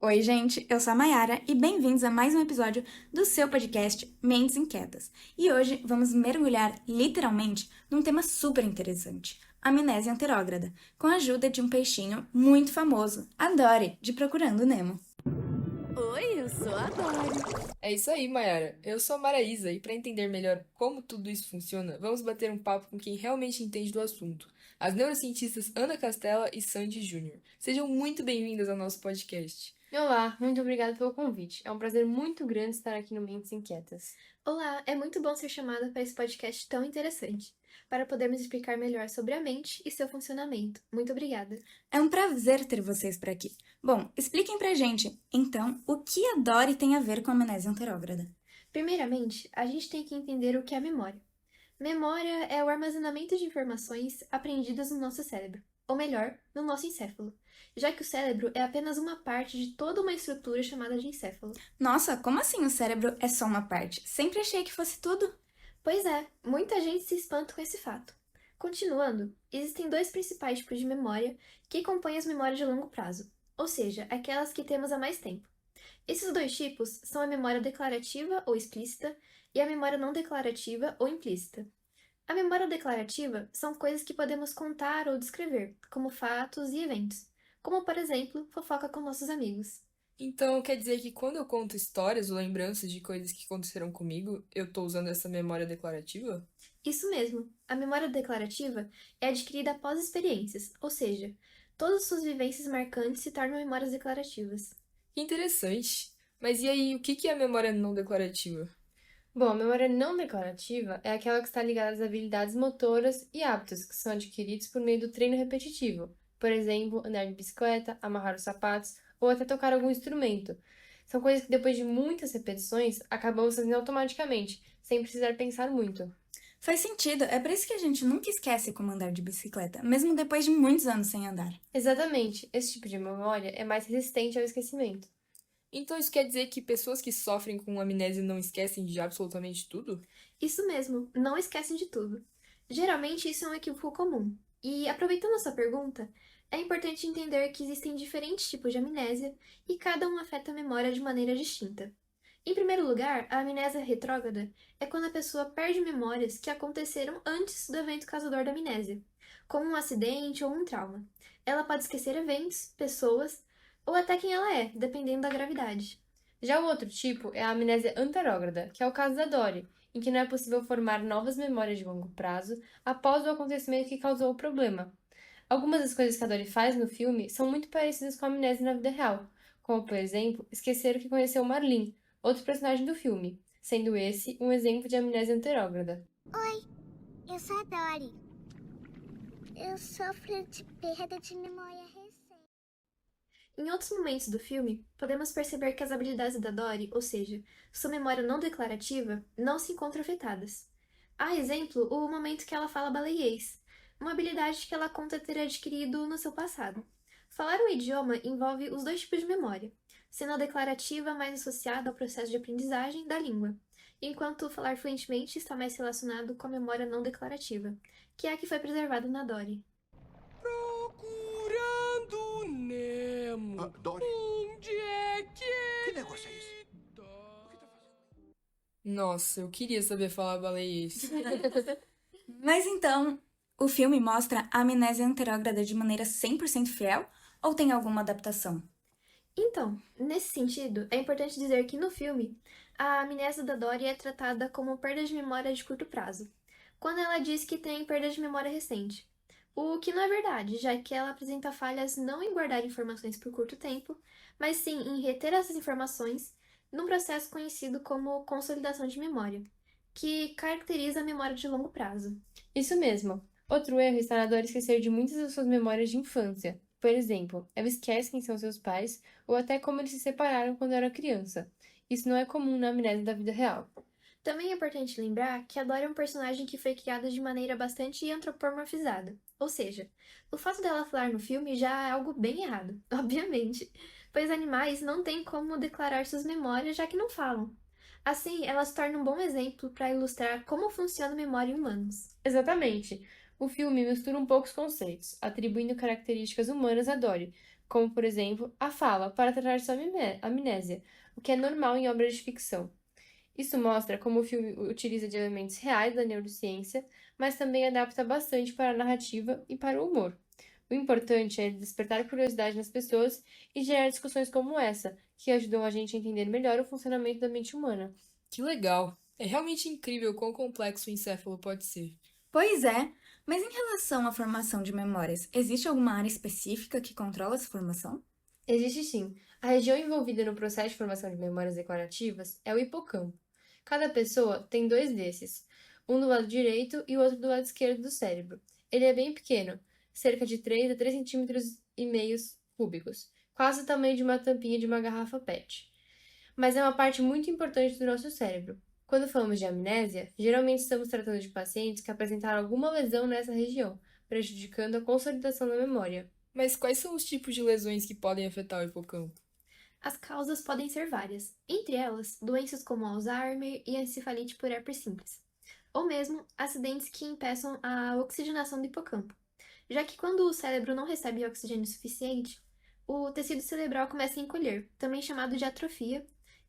Oi, gente, eu sou a Mayara e bem-vindos a mais um episódio do seu podcast Mentes Inquietas. E hoje vamos mergulhar, literalmente, num tema super interessante, a amnésia anterógrada, com a ajuda de um peixinho muito famoso, a Dory, de Procurando Nemo. Oi, eu sou a Dory. É isso aí, Mayara. Eu sou a Maraísa e para entender melhor como tudo isso funciona, vamos bater um papo com quem realmente entende do assunto, as neurocientistas Ana Castella e Sandy Júnior. Sejam muito bem-vindas ao nosso podcast. Olá, muito obrigada pelo convite. É um prazer muito grande estar aqui no Mentes Inquietas. Olá, é muito bom ser chamada para esse podcast tão interessante, para podermos explicar melhor sobre a mente e seu funcionamento. Muito obrigada. É um prazer ter vocês por aqui. Bom, expliquem pra gente, então, o que a Dory tem a ver com a amnésia anterógrada? Primeiramente, a gente tem que entender o que é memória. Memória é o armazenamento de informações aprendidas no nosso cérebro, ou melhor, no nosso encéfalo, já que o cérebro é apenas uma parte de toda uma estrutura chamada de encéfalo. Nossa, como assim o cérebro é só uma parte? Sempre achei que fosse tudo. Pois é, muita gente se espanta com esse fato. Continuando, existem dois principais tipos de memória que compõem as memórias de longo prazo, ou seja, aquelas que temos há mais tempo. Esses dois tipos são a memória declarativa ou explícita e a memória não declarativa ou implícita. A memória declarativa são coisas que podemos contar ou descrever, como fatos e eventos, como, por exemplo, fofoca com nossos amigos. Então, quer dizer que quando eu conto histórias ou lembranças de coisas que aconteceram comigo, eu tô usando essa memória declarativa? Isso mesmo, a memória declarativa é adquirida após experiências, ou seja, todas suas vivências marcantes se tornam memórias declarativas. Que interessante. Mas e aí, o que é a memória não declarativa? Bom, a memória não declarativa é aquela que está ligada às habilidades motoras e hábitos que são adquiridos por meio do treino repetitivo. Por exemplo, andar de bicicleta, amarrar os sapatos ou até tocar algum instrumento. São coisas que depois de muitas repetições acabamos fazendo automaticamente, sem precisar pensar muito. Faz sentido, é por isso que a gente nunca esquece como andar de bicicleta, mesmo depois de muitos anos sem andar. Exatamente, esse tipo de memória é mais resistente ao esquecimento. Então isso quer dizer que pessoas que sofrem com amnésia não esquecem de absolutamente tudo? Isso mesmo, não esquecem de tudo. Geralmente isso é um equívoco comum. E aproveitando a sua pergunta, é importante entender que existem diferentes tipos de amnésia e cada um afeta a memória de maneira distinta. Em primeiro lugar, a amnésia retrógrada é quando a pessoa perde memórias que aconteceram antes do evento causador da amnésia, como um acidente ou um trauma. Ela pode esquecer eventos, pessoas ou até quem ela é, dependendo da gravidade. Já o outro tipo é a amnésia anterógrada, que é o caso da Dory, em que não é possível formar novas memórias de longo prazo após o acontecimento que causou o problema. Algumas das coisas que a Dory faz no filme são muito parecidas com a amnésia na vida real, como, por exemplo, esquecer que conheceu Marlene, outro personagem do filme, sendo esse um exemplo de amnésia anterógrada. Oi, eu sou a Dory. Eu sofro de perda de memória recente. Em outros momentos do filme, podemos perceber que as habilidades da Dory, ou seja, sua memória não declarativa, não se encontram afetadas. Há exemplo o momento que ela fala baleiês, uma habilidade que ela conta ter adquirido no seu passado. Falar um idioma envolve os dois tipos de memória, sendo a declarativa mais associada ao processo de aprendizagem da língua, enquanto falar fluentemente está mais relacionado com a memória não declarativa, que é a que foi preservada na Dory. Procurando Nemo. Dory, Onde é que negócio é esse? Nossa, eu queria saber falar baleiês. Mas então, o filme mostra a amnésia anterógrada de maneira 100% fiel ou tem alguma adaptação? Então, nesse sentido, é importante dizer que no filme, a amnésia da Dory é tratada como perda de memória de curto prazo, quando ela diz que tem perda de memória recente. O que não é verdade, já que ela apresenta falhas não em guardar informações por curto tempo, mas sim em reter essas informações num processo conhecido como consolidação de memória, que caracteriza a memória de longo prazo. Isso mesmo. Outro erro está na Dory esquecer de muitas das suas memórias de infância. Por exemplo, ela esquece quem são seus pais ou até como eles se separaram quando era criança. Isso não é comum na amnésia da vida real. Também é importante lembrar que a Dory é um personagem que foi criado de maneira bastante antropomorfizada. Ou seja, o fato dela falar no filme já é algo bem errado, obviamente, pois animais não têm como declarar suas memórias já que não falam. Assim, ela se torna um bom exemplo para ilustrar como funciona a memória em humanos. Exatamente. O filme mistura um pouco os conceitos, atribuindo características humanas a Dory, como, por exemplo, a fala para tratar sua amnésia, o que é normal em obras de ficção. Isso mostra como o filme utiliza de elementos reais da neurociência, mas também adapta bastante para a narrativa e para o humor. O importante é despertar curiosidade nas pessoas e gerar discussões como essa, que ajudam a gente a entender melhor o funcionamento da mente humana. Que legal! É realmente incrível quão complexo o encéfalo pode ser. Pois é, mas em relação à formação de memórias, existe alguma área específica que controla essa formação? Existe sim. A região envolvida no processo de formação de memórias decorativas é o hipocampo. Cada pessoa tem dois desses, um do lado direito e o outro do lado esquerdo do cérebro. Ele é bem pequeno, cerca de 3 a 3,5 cm cúbicos, quase o tamanho de uma tampinha de uma garrafa PET. Mas é uma parte muito importante do nosso cérebro. Quando falamos de amnésia, geralmente estamos tratando de pacientes que apresentaram alguma lesão nessa região, prejudicando a consolidação da memória. Mas quais são os tipos de lesões que podem afetar o hipocampo? As causas podem ser várias, entre elas doenças como Alzheimer e encefalite por herpes simples, ou mesmo acidentes que impeçam a oxigenação do hipocampo, já que quando o cérebro não recebe oxigênio suficiente, o tecido cerebral começa a encolher, também chamado de atrofia,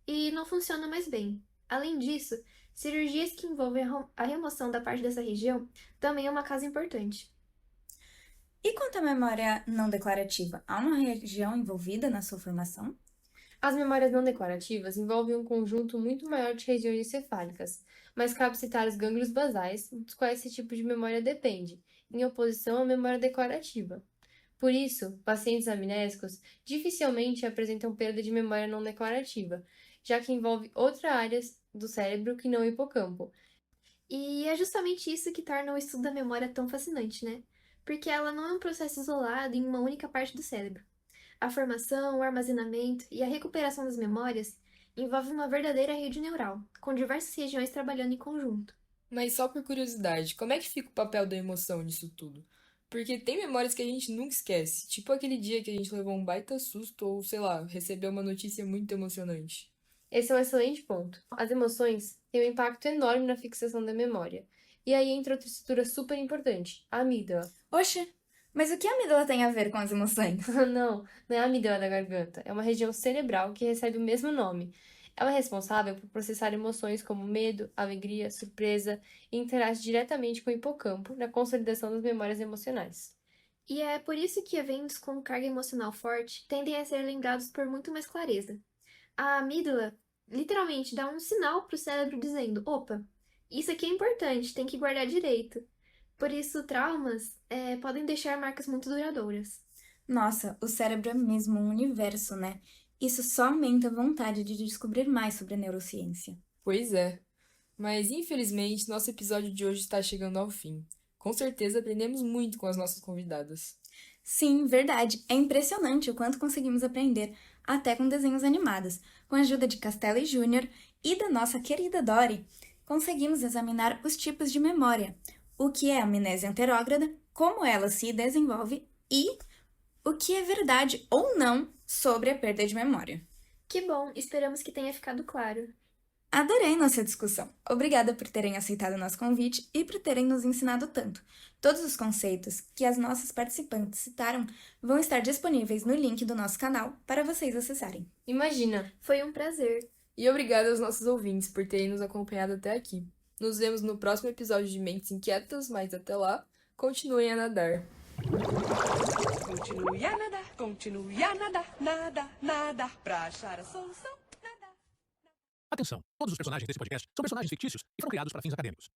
e não funciona mais bem. Além disso, cirurgias que envolvem a remoção da parte dessa região também é uma causa importante. E quanto à memória não declarativa, há uma região envolvida na sua formação? As memórias não declarativas envolvem um conjunto muito maior de regiões encefálicas, mas cabe citar os gânglios basais, dos quais esse tipo de memória depende, em oposição à memória declarativa. Por isso, pacientes amnésicos dificilmente apresentam perda de memória não declarativa, já que envolve outras áreas do cérebro que não o hipocampo. E é justamente isso que torna o estudo da memória tão fascinante, né? Porque ela não é um processo isolado em uma única parte do cérebro. A formação, o armazenamento e a recuperação das memórias envolvem uma verdadeira rede neural, com diversas regiões trabalhando em conjunto. Mas só por curiosidade, como é que fica o papel da emoção nisso tudo? Porque tem memórias que a gente nunca esquece, tipo aquele dia que a gente levou um baita susto ou, sei lá, recebeu uma notícia muito emocionante. Esse é um excelente ponto. As emoções têm um impacto enorme na fixação da memória. E aí entra outra estrutura super importante, a amígdala. Oxe, mas o que a amígdala tem a ver com as emoções? Não é a amígdala da garganta, é uma região cerebral que recebe o mesmo nome. Ela é responsável por processar emoções como medo, alegria, surpresa e interage diretamente com o hipocampo na consolidação das memórias emocionais. E é por isso que eventos com carga emocional forte tendem a ser lembrados por muito mais clareza. A amígdala literalmente dá um sinal para o cérebro dizendo: opa, isso aqui é importante, tem que guardar direito. Por isso, traumas podem deixar marcas muito duradouras. Nossa, o cérebro é mesmo um universo, né? Isso só aumenta a vontade de descobrir mais sobre a neurociência. Pois é. Mas infelizmente, nosso episódio de hoje está chegando ao fim. Com certeza aprendemos muito com as nossas convidadas. Sim, verdade. É impressionante o quanto conseguimos aprender, até com desenhos animados. Com a ajuda de Castelli Júnior e da nossa querida Dory, conseguimos examinar os tipos de memória, o que é amnésia anterógrada, como ela se desenvolve e o que é verdade ou não sobre a perda de memória. Que bom, esperamos que tenha ficado claro. Adorei nossa discussão. Obrigada por terem aceitado o nosso convite e por terem nos ensinado tanto. Todos os conceitos que as nossas participantes citaram vão estar disponíveis no link do nosso canal para vocês acessarem. Imagina! Foi um prazer. E obrigada aos nossos ouvintes por terem nos acompanhado até aqui. Nos vemos no próximo episódio de Mentes Inquietas, mas até lá, continuem a nadar. Continue a nadar, nadar, nadar, pra achar a solução. Atenção! Todos os personagens desse podcast são personagens fictícios e foram criados para fins acadêmicos.